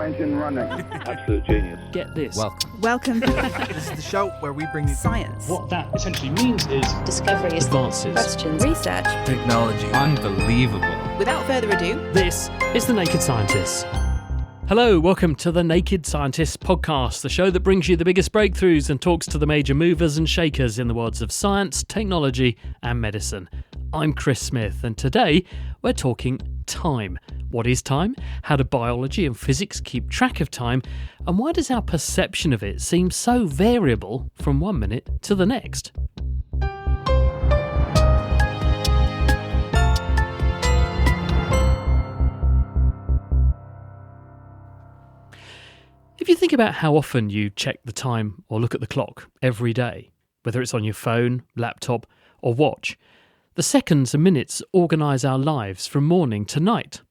engine running. Absolute genius. Get this. Welcome. This is the show where we bring you Science. What that essentially means is discoveries, Advances. Questions. Research. technology. Unbelievable. Without further ado, This is The Naked Scientists. Hello, welcome to The Naked Scientists podcast, the show that brings you the biggest breakthroughs and talks to the major movers and shakers in the worlds of science, technology and medicine. I'm Chris Smith, and today we're talking time. What is time? How do biology and physics keep track of time? And why does our perception of it seem so variable from one minute to the next? If you think about how often you check the time or look at the clock every day, whether it's on your phone, laptop or watch, the seconds and minutes organise our lives from morning to night.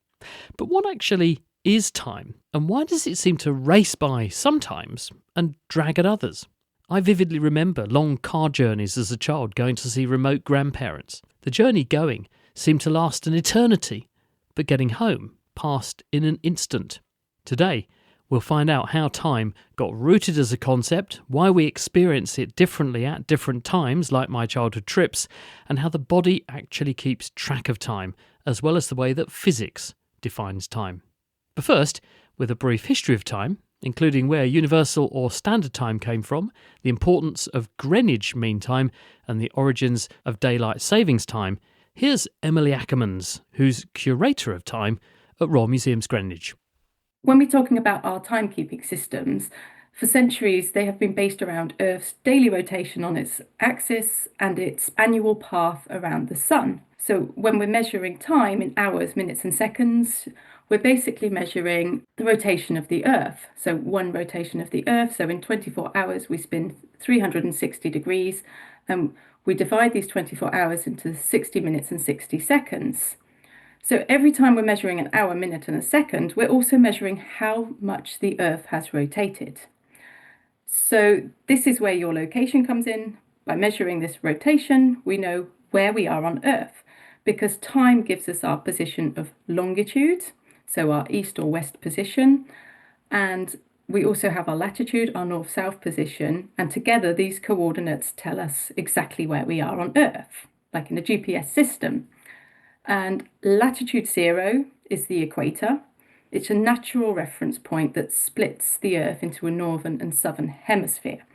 But what actually is time, and why does it seem to race by sometimes and drag at others? I vividly remember long car journeys as a child going to see remote grandparents. The journey going seemed to last an eternity, but getting home passed in an instant. Today, we'll find out how time got rooted as a concept, why we experience it differently at different times, like my childhood trips, and how the body actually keeps track of time, as well as the way that physics defines time. But first, with a brief history of time, including where universal or standard time came from, the importance of Greenwich Mean Time, and the origins of daylight savings time, here's Emily Ackermans, who's curator of time at Royal Museums Greenwich. When we're talking about our timekeeping systems, for centuries they have been based around Earth's daily rotation on its axis and its annual path around the sun. So when we're measuring time in hours, minutes and seconds, we're basically measuring the rotation of the Earth. So one rotation of the Earth, so in 24 hours we spin 360 degrees, and we divide these 24 hours into 60 minutes and 60 seconds. So every time we're measuring an hour, minute and a second, we're also measuring how much the Earth has rotated. So this is where your location comes in. By measuring this rotation, we know where we are on Earth, because time gives us our position of longitude, so our east or west position, and we also have our latitude, our north-south position, and together these coordinates tell us exactly where we are on Earth, like in a GPS system. And latitude 0 is the equator. It's a natural reference point that splits the Earth into a northern and southern hemisphere.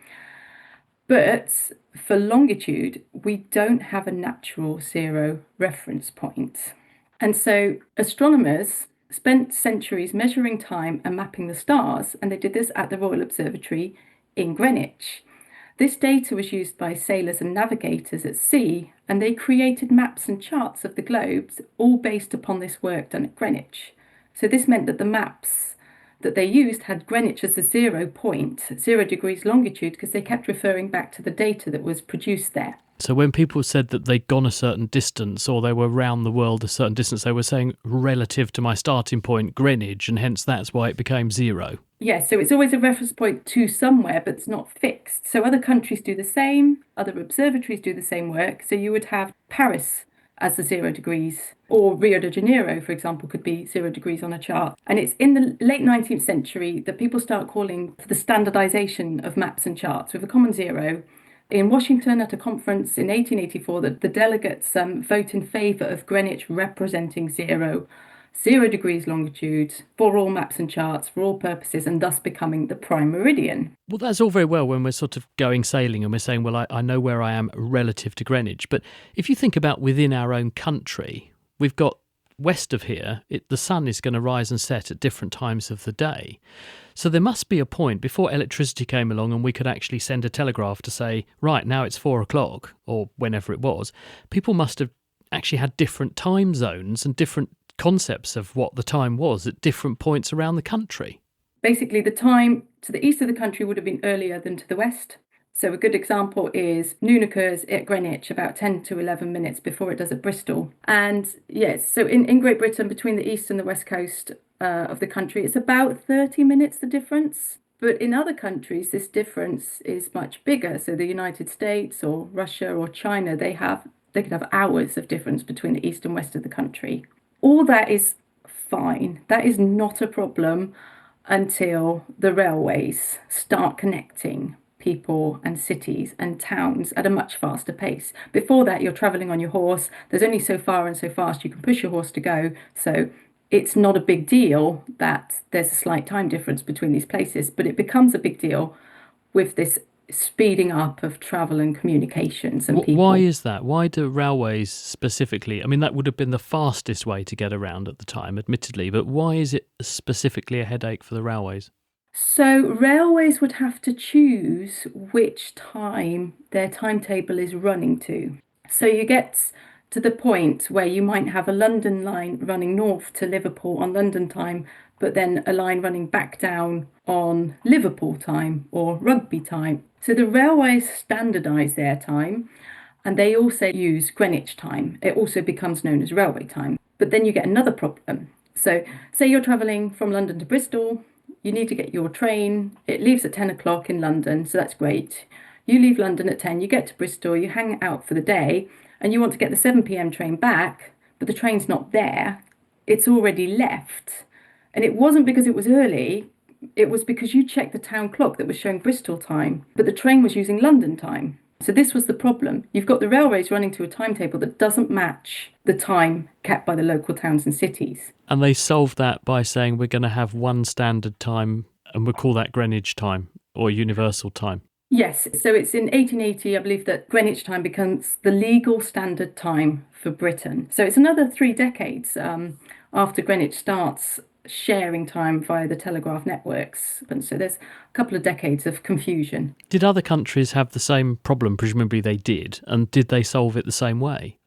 But for longitude, we don't have a natural 0 reference point. And so astronomers spent centuries measuring time and mapping the stars, and they did this at the Royal Observatory in Greenwich. This data was used by sailors and navigators at sea, and they created maps and charts of the globes, all based upon this work done at Greenwich. So this meant that the maps that they used had Greenwich as the 0 point, 0 degrees longitude, because they kept referring back to the data that was produced there. So when people said that they'd gone a certain distance or they were round the world a certain distance, they were saying relative to my starting point, Greenwich, and hence that's why it became 0. Yes, so it's always a reference point to somewhere, but it's not fixed. So other countries do the same, other observatories do the same work. So you would have Paris as the 0 degrees, or Rio de Janeiro, for example, could be 0 degrees on a chart. And it's in the late 19th century that people start calling for the standardization of maps and charts with a common 0. In Washington at a conference in 1884, that the delegates vote in favour of Greenwich representing 0 degrees longitude for all maps and charts, for all purposes, and thus becoming the prime meridian. Well, that's all very well when we're sort of going sailing and we're saying, well, I know where I am relative to Greenwich. But if you think about within our own country, we've got west of here, the sun is going to rise and set at different times of the day. So there must be a point before electricity came along and we could actually send a telegraph to say, right, now it's 4 o'clock, or whenever it was. People must have actually had different time zones and different concepts of what the time was at different points around the country. Basically, the time to the east of the country would have been earlier than to the west. So a good example is noon occurs at Greenwich about 10 to 11 minutes before it does at Bristol. And yes, so in Great Britain, between the east and the west coast of the country, it's about 30 minutes, the difference. But in other countries, this difference is much bigger. So the United States or Russia or China, they could have hours of difference between the east and west of the country. All that is fine. That is not a problem. until the railways start connecting people and cities and towns at a much faster pace. Before that, you're travelling on your horse. There's only so far and so fast you can push your horse to go. So it's not a big deal that there's a slight time difference between these places, but it becomes a big deal with this speeding up of travel and communications and people. Why is that? Why do railways specifically? I mean, that would have been the fastest way to get around at the time, admittedly, but why is it specifically a headache for the railways? So railways would have to choose which time their timetable is running to. So you get to the point where you might have a London line running north to Liverpool on London time, but then a line running back down on Liverpool time or rugby time. So the railways standardise their time, and they also use Greenwich time. It also becomes known as railway time. But then you get another problem. So say you're travelling from London to Bristol, you need to get your train. It leaves at 10 o'clock in London, so that's great. You leave London at 10, you get to Bristol, you hang out for the day, and you want to get the 7 p.m. train back, but the train's not there. It's already left. And it wasn't because it was early, it was because you checked the town clock that was showing Bristol time, but the train was using London time. So this was the problem. You've got the railways running to a timetable that doesn't match the time kept by the local towns and cities. And they solved that by saying we're going to have one standard time and we'll call that Greenwich time or universal time. Yes, so it's in 1880, I believe, that Greenwich time becomes the legal standard time for Britain. So it's another 3 decades after Greenwich starts sharing time via the telegraph networks. And so there's a couple of decades of confusion. Did other countries have the same problem? Presumably they did. And did they solve it the same way?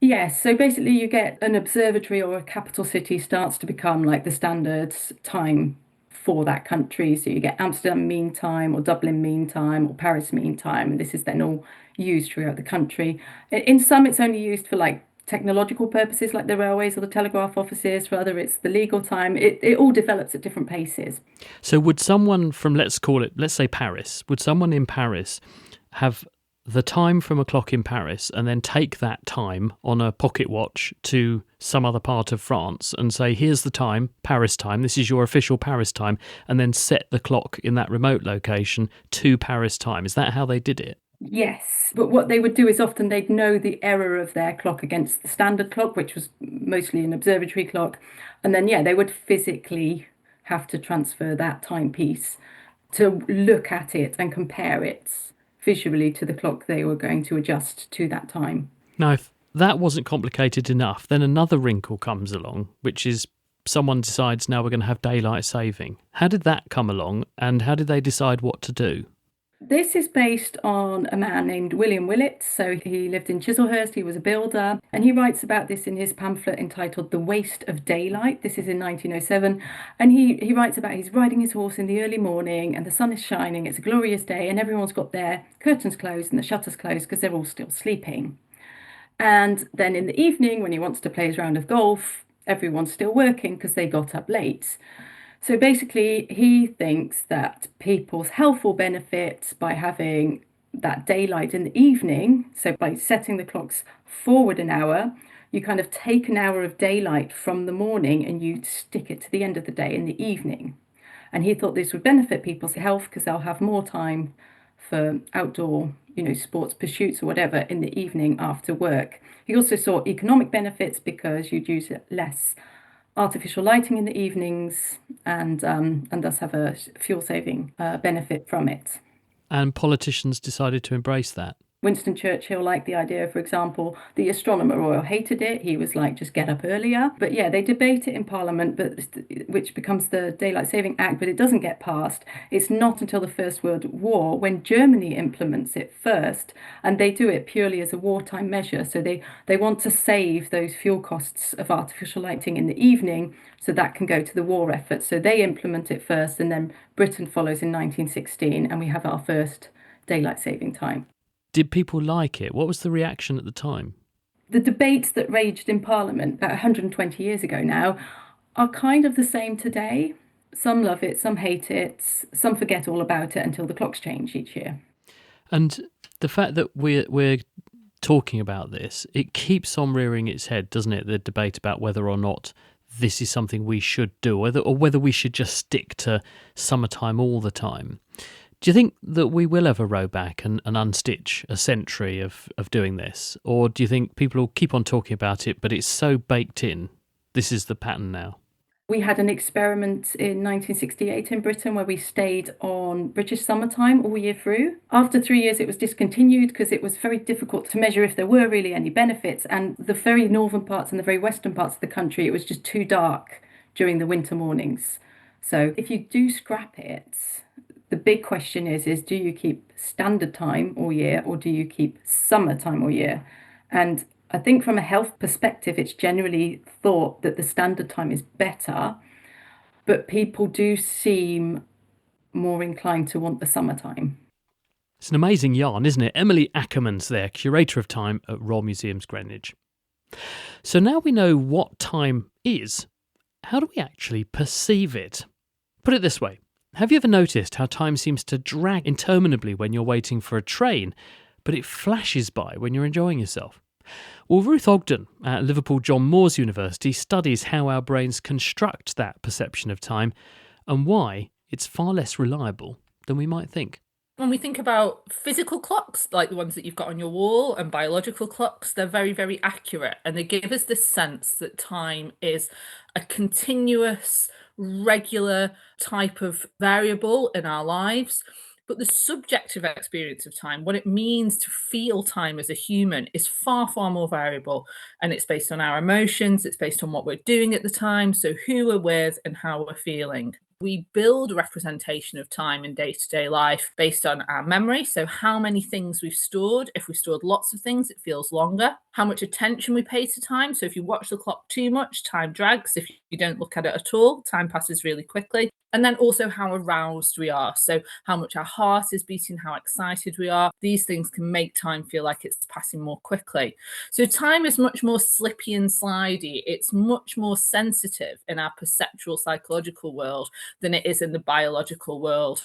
Yes, so basically you get an observatory or a capital city starts to become like the standard time for that country. So you get Amsterdam Mean Time or Dublin Mean Time or Paris Mean Time, and this is then all used throughout the country. In some it's only used for like technological purposes like the railways or the telegraph offices. For other it's the legal time. It all develops at different paces. So would someone from, let's say Paris, would someone in Paris have the time from a clock in Paris and then take that time on a pocket watch to some other part of France and say, here's the time, Paris time, this is your official Paris time, and then set the clock in that remote location to Paris time? Is that how they did it? Yes, but what they would do is often they'd know the error of their clock against the standard clock, which was mostly an observatory clock. And then, they would physically have to transfer that timepiece to look at it and compare it visually to the clock they were going to adjust to that time. Now, if that wasn't complicated enough, then another wrinkle comes along, which is someone decides now we're going to have daylight saving. How did that come along, and how did they decide what to do? This is based on a man named William Willett. So he lived in Chislehurst, he was a builder, and he writes about this in his pamphlet entitled The Waste of Daylight. This is in 1907, and he writes about he's riding his horse in the early morning and the sun is shining, it's a glorious day, and everyone's got their curtains closed and the shutters closed because they're all still sleeping. And then in the evening, when he wants to play his round of golf, everyone's still working because they got up late. So basically, he thinks that people's health will benefit by having that daylight in the evening. So by setting the clocks forward an hour, you kind of take an hour of daylight from the morning and you stick it to the end of the day in the evening. And he thought this would benefit people's health because they'll have more time for outdoor, sports pursuits or whatever in the evening after work. He also saw economic benefits because you'd use less artificial lighting in the evenings and thus have a fuel-saving benefit from it. And politicians decided to embrace that. Winston Churchill liked the idea, for example. The Astronomer Royal hated it. He was like, just get up earlier. But they debate it in Parliament, which becomes the Daylight Saving Act, but it doesn't get passed. It's not until the First World War when Germany implements it first, and they do it purely as a wartime measure. So they want to save those fuel costs of artificial lighting in the evening so that can go to the war effort. So they implement it first, and then Britain follows in 1916, and we have our first daylight saving time. Did people like it? What was the reaction at the time? The debates that raged in Parliament about 120 years ago now are kind of the same today. Some love it, some hate it, some forget all about it until the clocks change each year. And the fact that we're talking about this, it keeps on rearing its head, doesn't it? The debate about whether or not this is something we should do, or whether we should just stick to summertime all the time. Do you think that we will ever row back and unstitch a century of doing this? Or do you think people will keep on talking about it, but it's so baked in, this is the pattern now? We had an experiment in 1968 in Britain where we stayed on British summertime all year through. After 3 years, it was discontinued because it was very difficult to measure if there were really any benefits. And the very northern parts and the very western parts of the country, it was just too dark during the winter mornings. So if you do scrap it, the big question is do you keep standard time all year or do you keep summertime all year? And I think from a health perspective, it's generally thought that the standard time is better, but people do seem more inclined to want the summertime. It's an amazing yarn, isn't it? Emily Ackerman's there, Curator of Time at Royal Museums Greenwich. So now we know what time is, how do we actually perceive it? Put it this way. Have you ever noticed how time seems to drag interminably when you're waiting for a train, but it flashes by when you're enjoying yourself? Well, Ruth Ogden at Liverpool John Moores University studies how our brains construct that perception of time and why it's far less reliable than we might think. When we think about physical clocks, like the ones that you've got on your wall, and biological clocks, they're very, very accurate. And they give us this sense that time is a continuous, regular type of variable in our lives. But the subjective experience of time, what it means to feel time as a human, is far, far more variable. And it's based on our emotions, it's based on what we're doing at the time, so who we're with and how we're feeling. We build a representation of time in day-to-day life based on our memory. So how many things we've stored. If we stored lots of things, it feels longer. How much attention we pay to time. So if you watch the clock too much, time drags. If you don't look at it at all, time passes really quickly. And then also how aroused we are. So how much our heart is beating, how excited we are. These things can make time feel like it's passing more quickly. So time is much more slippy and slidey. It's much more sensitive in our perceptual psychological world than it is in the biological world.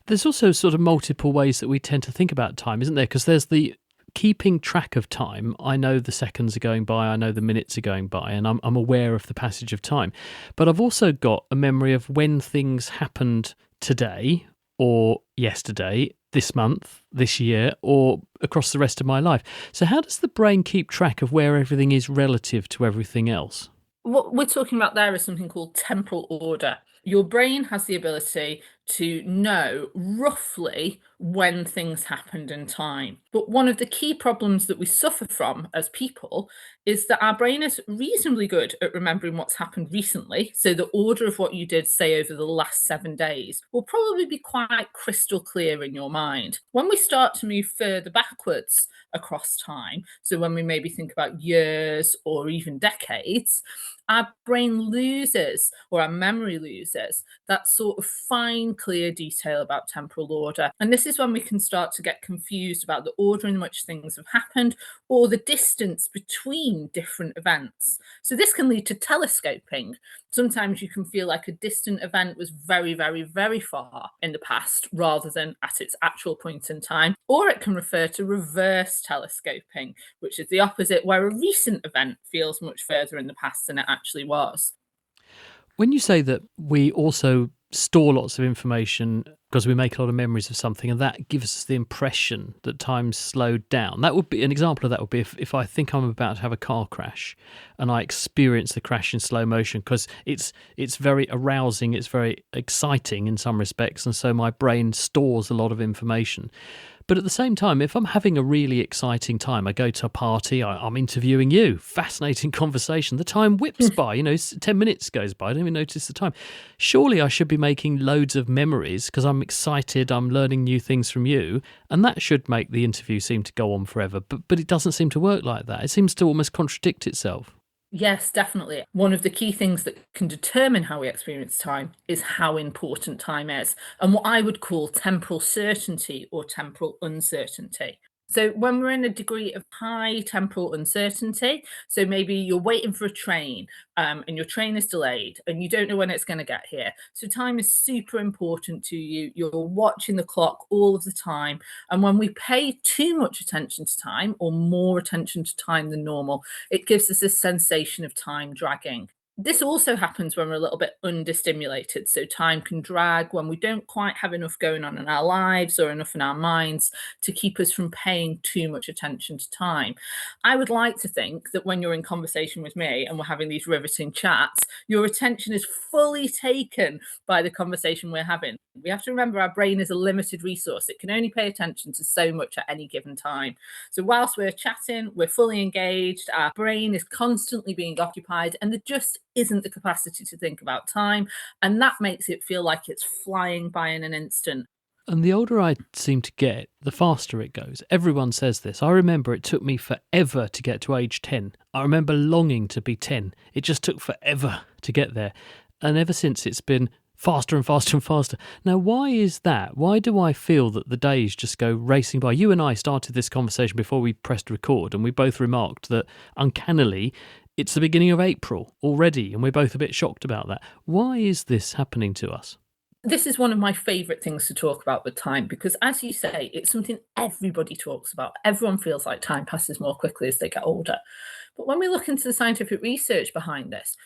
There's also sort of multiple ways that we tend to think about time, isn't there? Because there's the keeping track of time. I know the seconds are going by, I know the minutes are going by, and I'm aware of the passage of time. But I've also got a memory of when things happened today or yesterday, this month, this year, or across the rest of my life. So how does the brain keep track of where everything is relative to everything else? What we're talking about there is something called temporal order. Your brain has the ability to know roughly when things happened in time. But one of the key problems that we suffer from as people is that our brain is reasonably good at remembering what's happened recently. So the order of what you did, say, over the last 7 days will probably be quite crystal clear in your mind. When we start to move further backwards across time, so when we maybe think about years or even decades, our brain loses, or our memory loses, that sort of fine, clear detail about temporal order. And this is when we can start to get confused about the order in which things have happened or the distance between different events. So this can lead to telescoping. Sometimes you can feel like a distant event was very, very, very far in the past rather than at its actual point in time. Or it can refer to reverse telescoping, which is the opposite, where a recent event feels much further in the past than it actually was. When you say that we also store lots of information because we make a lot of memories of something and that gives us the impression that time's slowed down, that would be an example of that would be if I think I'm about to have a car crash and I experience the crash in slow motion because it's very arousing, it's very exciting in some respects, and so my brain stores a lot of information. But at the same time, if I'm having a really exciting time, I go to a party, I'm interviewing you, fascinating conversation, the time whips by, 10 minutes goes by, I don't even notice the time. Surely I should be making loads of memories because I'm excited, I'm learning new things from you, and that should make the interview seem to go on forever. But it doesn't seem to work like that. It seems to almost contradict itself. Yes, definitely. One of the key things that can determine how we experience time is how important time is, and what I would call temporal certainty or temporal uncertainty. So when we're in a degree of high temporal uncertainty, so maybe you're waiting for a train and your train is delayed and you don't know when it's going to get here. So time is super important to you. You're watching the clock all of the time. And when we pay too much attention to time or more attention to time than normal, it gives us this sensation of time dragging. This also happens when we're a little bit understimulated, so time can drag when we don't quite have enough going on in our lives or enough in our minds to keep us from paying too much attention to time. I would like to think that when you're in conversation with me and we're having these riveting chats, your attention is fully taken by the conversation we're having. We have to remember our brain is a limited resource. It can only pay attention to so much at any given time. So whilst we're chatting, we're fully engaged, our brain is constantly being occupied, and there just isn't the capacity to think about time. And that makes it feel like it's flying by in an instant. And the older I seem to get, the faster it goes. Everyone says this. I remember it took me forever to get to age 10. I remember longing to be 10. It just took forever to get there. And ever since, it's been faster and faster and faster. Now, why is that? Why do I feel that the days just go racing by? You and I started this conversation before we pressed record, and we both remarked that uncannily, it's the beginning of April already, and we're both a bit shocked about that. Why is this happening to us? This is one of my favourite things to talk about with time because, as you say, it's something everybody talks about. Everyone feels like time passes more quickly as they get older. But when we look into the scientific research behind this,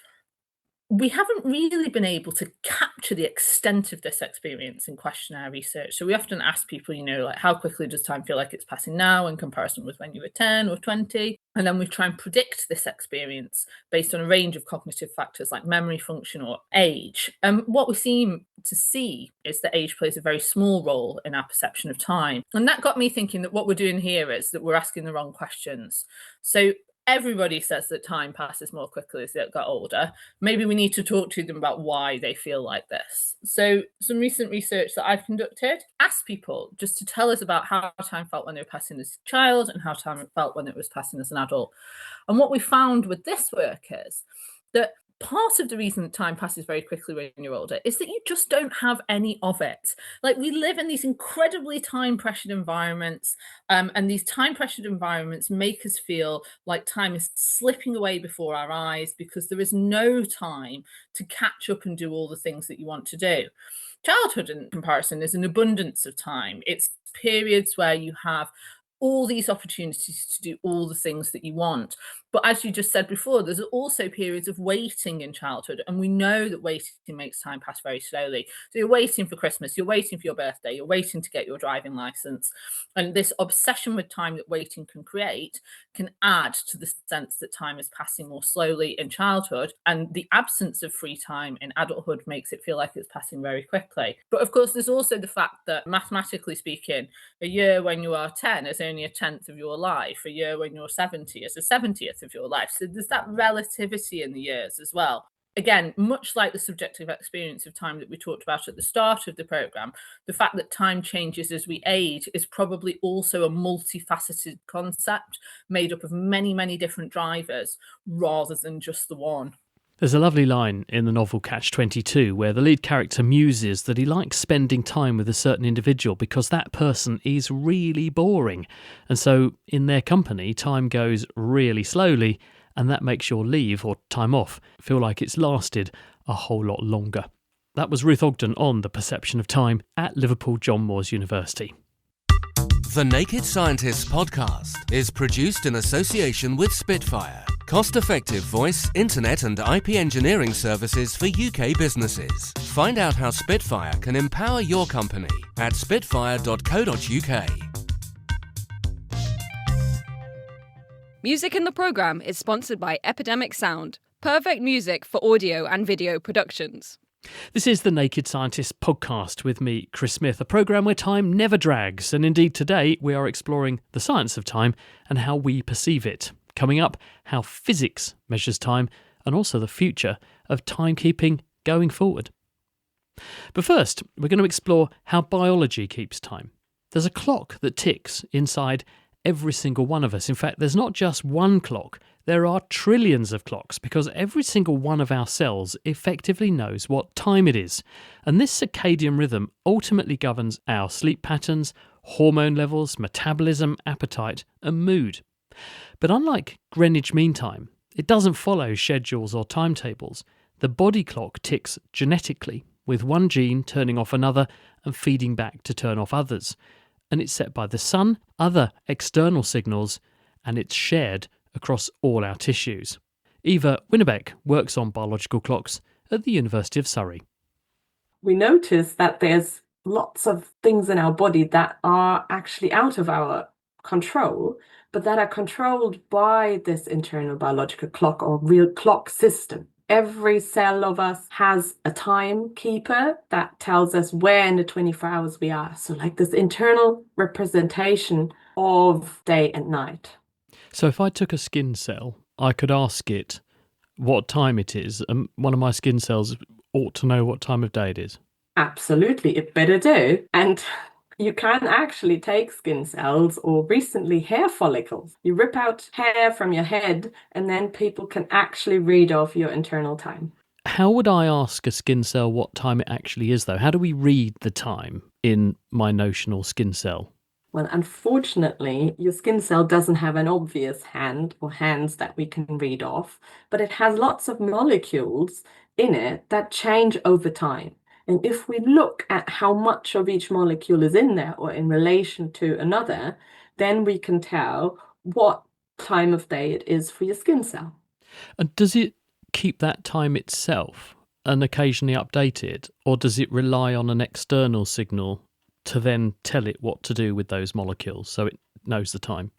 we haven't really been able to capture the extent of this experience in questionnaire research. So we often ask people, like how quickly does time feel like it's passing now in comparison with when you were 10 or 20? And then we try and predict this experience based on a range of cognitive factors like memory function or age. And what we seem to see is that age plays a very small role in our perception of time. And that got me thinking that what we're doing here is that we're asking the wrong questions. So everybody says that time passes more quickly as they get older. Maybe we need to talk to them about why they feel like this. So some recent research that I've conducted asked people just to tell us about how time felt when they were passing as a child and how time felt when it was passing as an adult. And what we found with this work is that part of the reason that time passes very quickly when you're older is that you just don't have any of it. Like, we live in these incredibly time pressured environments, and these time pressured environments make us feel like time is slipping away before our eyes because there is no time to catch up and do all the things that you want to do. Childhood, in comparison, is an abundance of time. It's periods where you have all these opportunities to do all the things that you want. But as you just said before, there's also periods of waiting in childhood. And we know that waiting makes time pass very slowly. So you're waiting for Christmas, you're waiting for your birthday, you're waiting to get your driving license. And this obsession with time that waiting can create can add to the sense that time is passing more slowly in childhood. And the absence of free time in adulthood makes it feel like it's passing very quickly. But of course, there's also the fact that mathematically speaking, a year when you are 10 is only a 10th of your life. A year when you're 70 is a 70th of your life. So there's that relativity in the years as well. Again, much like the subjective experience of time that we talked about at the start of the programme, the fact that time changes as we age is probably also a multifaceted concept made up of many, many different drivers rather than just the one. There's a lovely line in the novel Catch-22 where the lead character muses that he likes spending time with a certain individual because that person is really boring. And so in their company, time goes really slowly, and that makes your leave or time off feel like it's lasted a whole lot longer. That was Ruth Ogden on the perception of time at Liverpool John Moores University. The Naked Scientists podcast is produced in association with Spitfire, cost-effective voice, internet and IP engineering services for UK businesses. Find out how Spitfire can empower your company at spitfire.co.uk. Music in the programme is sponsored by Epidemic Sound, perfect music for audio and video productions. This is the Naked Scientists podcast with me, Chris Smith, a programme where time never drags. And indeed today we are exploring the science of time and how we perceive it. Coming up, how physics measures time and also the future of timekeeping going forward. But first, we're going to explore how biology keeps time. There's a clock that ticks inside every single one of us. In fact, there's not just one clock. There are trillions of clocks because every single one of our cells effectively knows what time it is. And this circadian rhythm ultimately governs our sleep patterns, hormone levels, metabolism, appetite, and mood. But unlike Greenwich Mean Time, it doesn't follow schedules or timetables. The body clock ticks genetically, with one gene turning off another and feeding back to turn off others. And it's set by the sun, other external signals, and it's shared across all our tissues. Eva Winnebeck works on biological clocks at the University of Surrey. We notice that there's lots of things in our body that are actually out of our control, but that are controlled by this internal biological clock or real clock system. Every cell of us has a timekeeper that tells us where in the 24 hours we are. So like this internal representation of day and night. So if I took a skin cell, I could ask it what time it is, and one of my skin cells ought to know what time of day it is. Absolutely, it better do. And you can actually take skin cells or recently hair follicles. You rip out hair from your head and then people can actually read off your internal time. How would I ask a skin cell what time it actually is, though? How do we read the time in my notional skin cell? Well, unfortunately, your skin cell doesn't have an obvious hand or hands that we can read off, but it has lots of molecules in it that change over time. And if we look at how much of each molecule is in there or in relation to another, then we can tell what time of day it is for your skin cell. And does it keep that time itself and occasionally update it, or does it rely on an external signal to then tell it what to do with those molecules so it knows the time?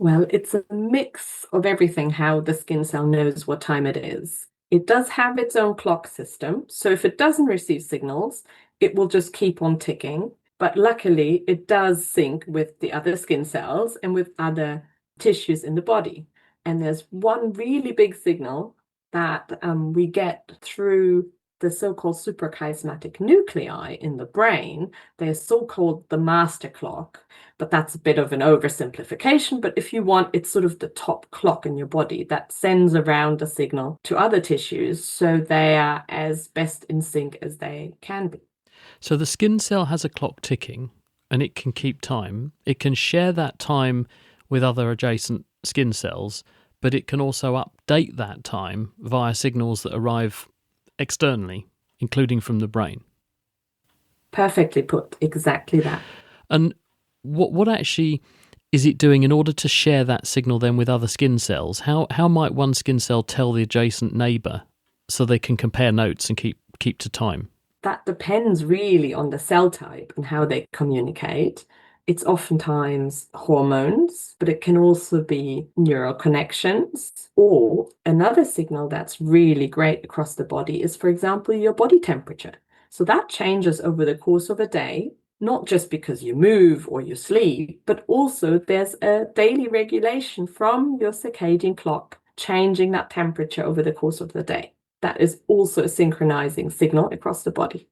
Well, it's a mix of everything, how the skin cell knows what time it is. It does have its own clock system. So if it doesn't receive signals, it will just keep on ticking. But luckily, it does sync with the other skin cells and with other tissues in the body. And there's one really big signal that we get through the so-called suprachiasmatic nuclei in the brain. They're so-called the master clock, but that's a bit of an oversimplification. But if you want, it's sort of the top clock in your body that sends around the signal to other tissues so they are as best in sync as they can be. So the skin cell has a clock ticking and it can keep time. It can share that time with other adjacent skin cells, but it can also update that time via signals that arrive externally, including from the brain. Perfectly put, exactly that. And what actually is it doing in order to share that signal then with other skin cells? How might one skin cell tell the adjacent neighbour so they can compare notes and keep to time? That depends really on the cell type and how they communicate. It's oftentimes hormones, but it can also be neural connections. Or another signal that's really great across the body is, for example, your body temperature. So that changes over the course of a day, not just because you move or you sleep, but also there's a daily regulation from your circadian clock changing that temperature over the course of the day. That is also a synchronizing signal across the body.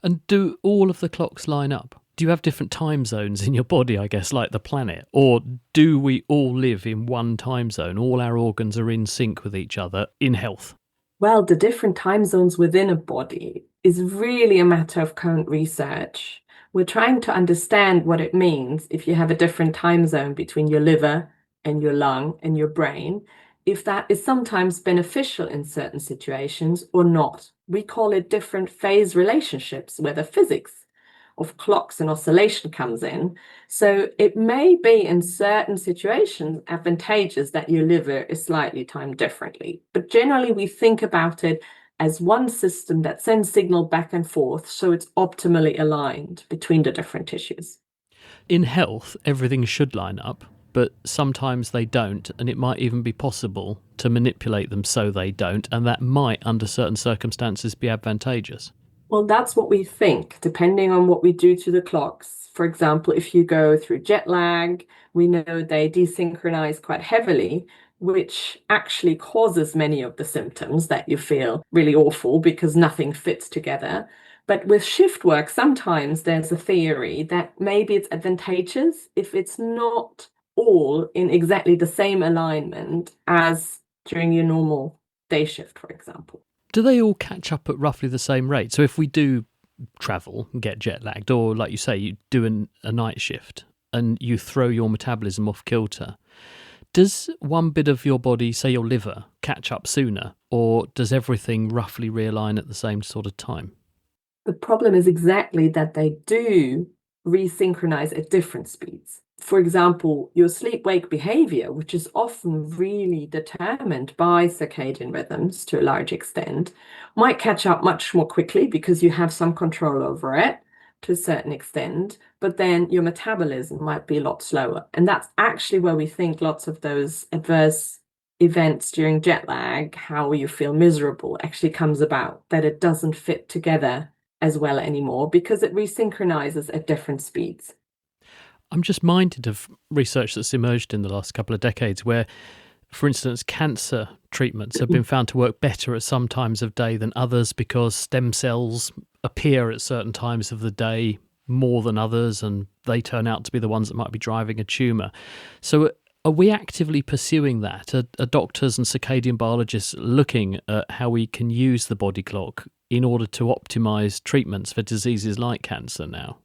And do all of the clocks line up? Do you have different time zones in your body, I guess, like the planet? Or do we all live in one time zone? All our organs are in sync with each other in health? Well, the different time zones within a body is really a matter of current research. We're trying to understand what it means if you have a different time zone between your liver and your lung and your brain, if that is sometimes beneficial in certain situations or not. We call it different phase relationships, where the physics of clocks and oscillation comes in. So it may be in certain situations advantageous that your liver is slightly timed differently. But generally we think about it as one system that sends signal back and forth so it's optimally aligned between the different tissues. In health, everything should line up, but sometimes they don't, and it might even be possible to manipulate them so they don't, and that might, under certain circumstances, be advantageous. Well, that's what we think, depending on what we do to the clocks. For example, if you go through jet lag, we know they desynchronize quite heavily, which actually causes many of the symptoms that you feel really awful because nothing fits together. But with shift work, sometimes there's a theory that maybe it's advantageous if it's not all in exactly the same alignment as during your normal day shift, for example. Do they all catch up at roughly the same rate? So if we do travel and get jet lagged, or like you say, you do a night shift and you throw your metabolism off kilter, does one bit of your body, say your liver, catch up sooner, or does everything roughly realign at the same sort of time? The problem is exactly that they do resynchronize at different speeds. For example, your sleep-wake behavior, which is often really determined by circadian rhythms to a large extent, might catch up much more quickly because you have some control over it to a certain extent, but then your metabolism might be a lot slower. And that's actually where we think lots of those adverse events during jet lag, how you feel miserable, actually comes about, that it doesn't fit together as well anymore because it resynchronizes at different speeds. I'm just minded of research that's emerged in the last couple of decades where, for instance, cancer treatments have been found to work better at some times of day than others because stem cells appear at certain times of the day more than others, and they turn out to be the ones that might be driving a tumour. So are we actively pursuing that? Are doctors and circadian biologists looking at how we can use the body clock in order to optimise treatments for diseases like cancer now?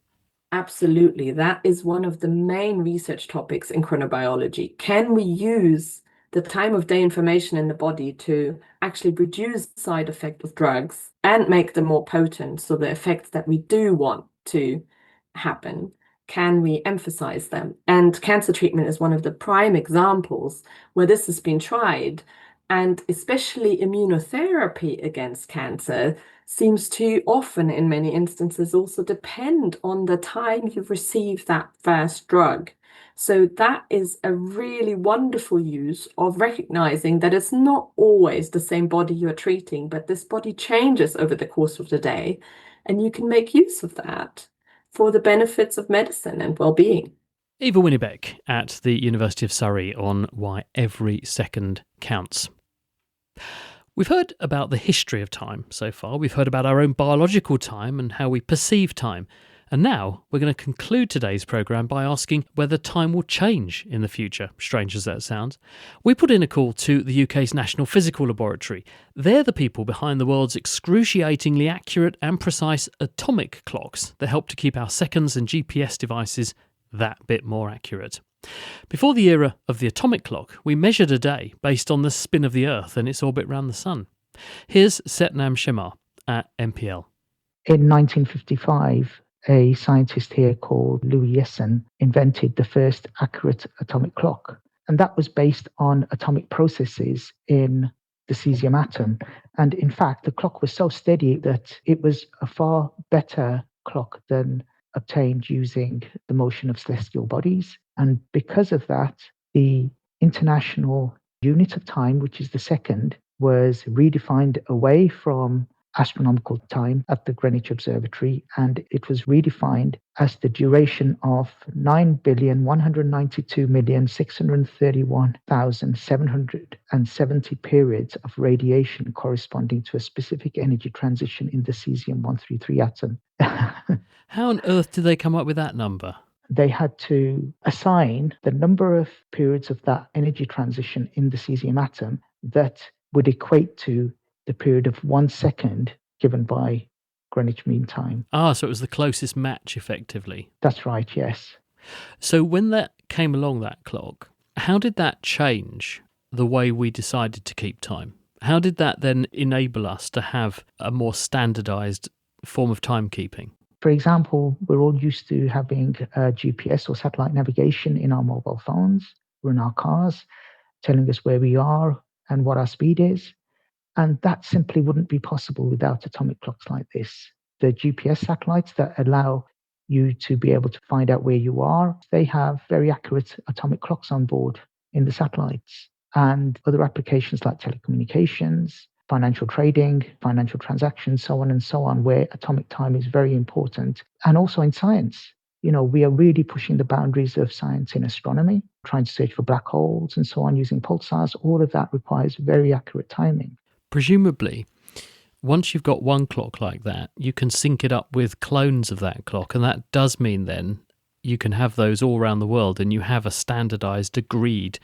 Absolutely. That is one of the main research topics in chronobiology. Can we use the time of day information in the body to actually reduce the side effect of drugs and make them more potent, so the effects that we do want to happen, can we emphasize them? And cancer treatment is one of the prime examples where this has been tried. And especially immunotherapy against cancer seems to often, in many instances, also depend on the time you receive that first drug. So that is a really wonderful use of recognizing that it's not always the same body you're treating, but this body changes over the course of the day, and you can make use of that for the benefits of medicine and well-being. Eva Winnibeck at the University of Surrey on why every second counts. We've heard about the history of time so far. We've heard about our own biological time and how we perceive time. And now we're going to conclude today's programme by asking whether time will change in the future, strange as that sounds. We put in a call to the UK's National Physical Laboratory. They're the people behind the world's excruciatingly accurate and precise atomic clocks that help to keep our seconds and GPS devices that bit more accurate. Before the era of the atomic clock, we measured a day based on the spin of the Earth and its orbit round the Sun. Here's Setnam Shemar at NPL. In 1955, a scientist here called Louis Yesson invented the first accurate atomic clock. And that was based on atomic processes in the cesium atom. And in fact, the clock was so steady that it was a far better clock than obtained using the motion of celestial bodies. And because of that, the international unit of time, which is the second, was redefined away from astronomical time at the Greenwich Observatory, and it was redefined as the duration of 9,192,631,770 periods of radiation corresponding to a specific energy transition in the cesium-133 atom. How on earth did they come up with that number? They had to assign the number of periods of that energy transition in the cesium atom that would equate to the period of 1 second given by Greenwich Mean Time. Ah, so it was the closest match, effectively. That's right, yes. So when that came along, that clock, how did that change the way we decided to keep time? How did that then enable us to have a more standardised form of timekeeping? For example, we're all used to having GPS or satellite navigation in our mobile phones or in our cars, telling us where we are and what our speed is. And that simply wouldn't be possible without atomic clocks like this. The GPS satellites that allow you to be able to find out where you are, they have very accurate atomic clocks on board in the satellites. And other applications like telecommunications, financial trading, financial transactions, so on and so on, where atomic time is very important. And also in science. You know, we are really pushing the boundaries of science in astronomy, trying to search for black holes and so on using pulsars. All of that requires very accurate timing. Presumably, once you've got one clock like that, you can sync it up with clones of that clock. And that does mean then you can have those all around the world and you have a standardized, agreed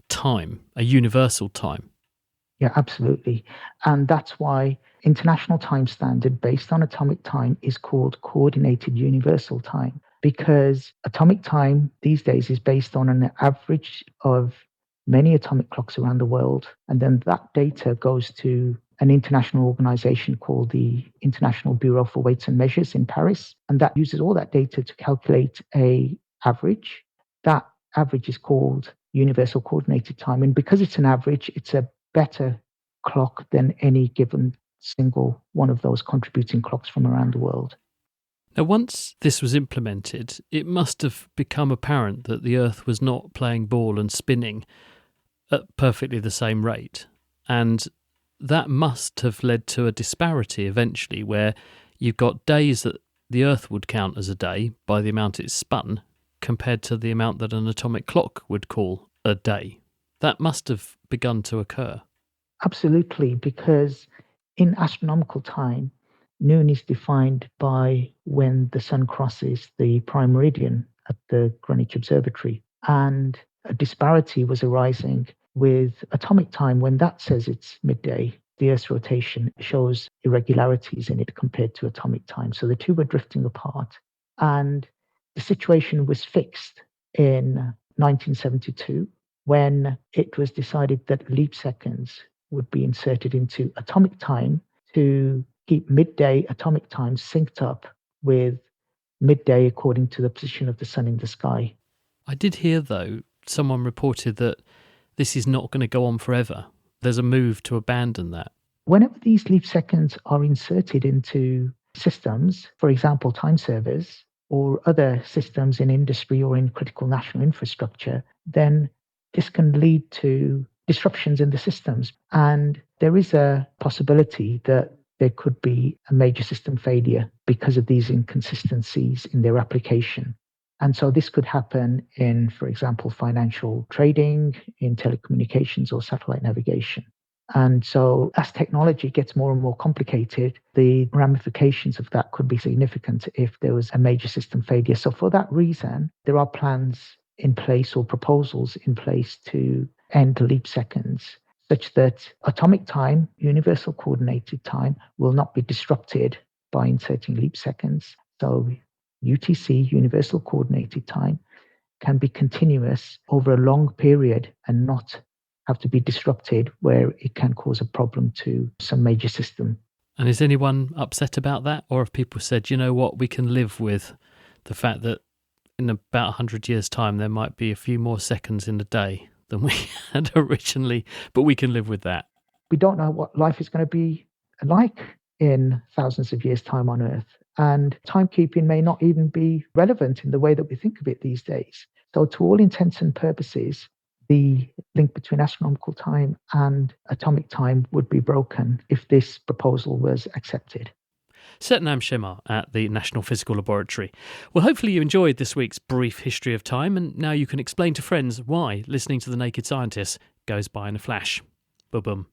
time, a universal time. Yeah, absolutely. And that's why international time standard based on atomic time is called coordinated universal time, because atomic time these days is based on an average of many atomic clocks around the world. And then that data goes to an international organization called the International Bureau for Weights and Measures in Paris. And that uses all that data to calculate an average. That average is called universal coordinated time. And because it's an average, it's a better clock than any given single one of those contributing clocks from around the world. Now, once this was implemented, it must have become apparent that the Earth was not playing ball and spinning at perfectly the same rate. And that must have led to a disparity eventually, where you've got days that the Earth would count as a day by the amount it's spun, compared to the amount that an atomic clock would call a day. That must have begun to occur. Absolutely, because in astronomical time, noon is defined by when the sun crosses the prime meridian at the Greenwich Observatory. And a disparity was arising with atomic time. When that says it's midday, the Earth's rotation shows irregularities in it compared to atomic time. So the two were drifting apart. And the situation was fixed in 1972 when it was decided that leap seconds would be inserted into atomic time to keep midday atomic time synced up with midday according to the position of the sun in the sky. I did hear, though, someone reported that this is not going to go on forever. There's a move to abandon that. Whenever these leap seconds are inserted into systems, for example, time servers or other systems in industry or in critical national infrastructure, then this can lead to disruptions in the systems. And there is a possibility that there could be a major system failure because of these inconsistencies in their application. And so this could happen in, for example, financial trading, in telecommunications or satellite navigation. And so as technology gets more and more complicated, the ramifications of that could be significant if there was a major system failure. So for that reason, there are plans in place or proposals in place to end leap seconds, such that atomic time, universal coordinated time, will not be disrupted by inserting leap seconds. So UTC, universal coordinated time, can be continuous over a long period and not have to be disrupted where it can cause a problem to some major system. And is anyone upset about that? Or have people said, you know what, we can live with the fact that in about 100 years' time, there might be a few more seconds in the day than we had originally, but we can live with that? We don't know what life is going to be like in thousands of years' time on Earth. And timekeeping may not even be relevant in the way that we think of it these days. So to all intents and purposes, the link between astronomical time and atomic time would be broken if this proposal was accepted. Satnam Shemar at the National Physical Laboratory. Well, hopefully you enjoyed this week's brief history of time, and now you can explain to friends why listening to The Naked Scientist goes by in a flash. Boom.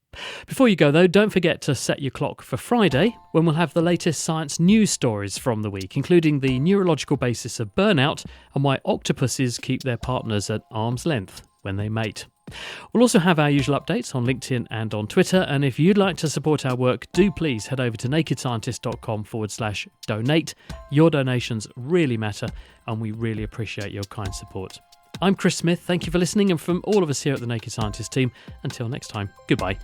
Before you go, though, don't forget to set your clock for Friday, when we'll have the latest science news stories from the week, including the neurological basis of burnout and why octopuses keep their partners at arm's length when they mate. We'll also have our usual updates on LinkedIn and on Twitter, and if you'd like to support our work, do please head over to nakedscientist.com/donate. Your donations really matter, and we really appreciate your kind support. I'm Chris Smith, thank you for listening, and from all of us here at the Naked Scientist team, until next time, goodbye.